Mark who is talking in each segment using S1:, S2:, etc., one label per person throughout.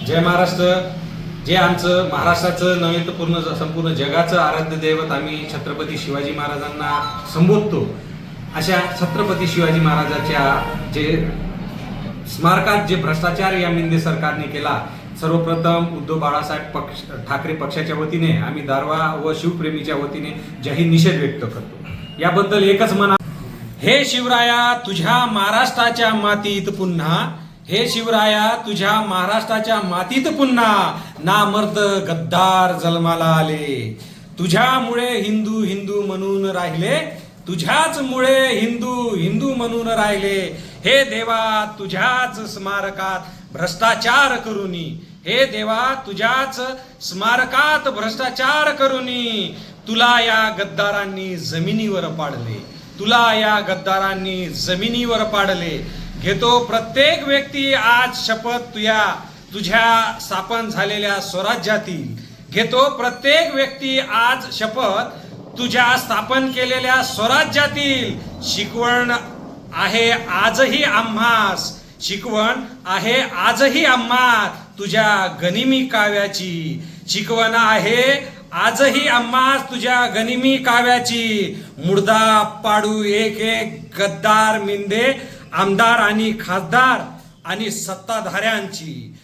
S1: जय महाराष्ट्र. जे आमचं महाराष्ट्राचं नव्हे तर पूर्ण संपूर्ण जगाचं आराध्य दैवत आम्ही छत्रपती शिवाजी महाराजांना संबोधतो. अशा छत्रपती शिवाजी महाराजाच्या जे स्मारकात जे भ्रष्टाचार या मिंदे सरकारने केला, सर्वप्रथम उद्धव बाळासाहेब ठाकरे पक्षाच्या वतीने आम्ही दारवा व शिवप्रेमीच्या वतीने जाहीर निषेध व्यक्त करतो. याबद्दल एकच म्हणा, हे शिवराया तुझ्या महाराष्ट्राच्या मातीत पुन्हा, हे शिवराया तुझ्या महाराष्ट्राच्या मातीत पुन्हा नामर्द गद्दार जन्माला आले. तुझ्यामुळे हिंदू हिंदू म्हणून राहिले, तुझ्याच मुळे हिंदू हिंदू म्हणून राहिले. हे देवा तुझ्याच स्मारकात भ्रष्टाचार करूनी, हे देवा तुझ्याच स्मारकात भ्रष्टाचार करूनी तुला या गद्दारांनी जमिनीवर पाडले, तुला या गद्दारांनी जमिनीवर पाडले. घेतो प्रत्येक व्यक्ती आज शपथ तुझ्या स्थापन झालेल्या स्वराज्यातील, घेतो प्रत्येक व्यक्ती आज शपथ तुझ्या स्थापन केलेल्या स्वराज्यातील. शिकवण आहे आजही आम्हास, शिकवण आहे आजही आम्हा तुझ्या गनिमी काव्याची, शिकवण आहे आजही आम्हास तुझ्या गनिमी काव्याची. मुर्दा पाडू एक एक गद्दार मिंदे आमदार आणि खासदार आणि सत्ताधाऱ्यांची,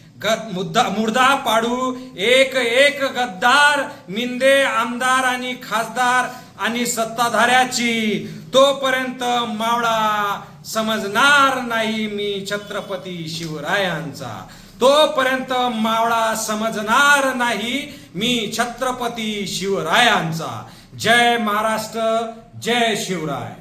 S1: मुर्दा पाडू एक एक गद्दार मिंदे आमदार आणि खासदार आणि सत्ताधाऱ्याची. तोपर्यंत मावळा समजणार नाही मी छत्रपती शिवरायांचा, तोपर्यंत मावळा समजणार नाही मी छत्रपती शिवरायांचा. जय महाराष्ट्र, जय शिवराय.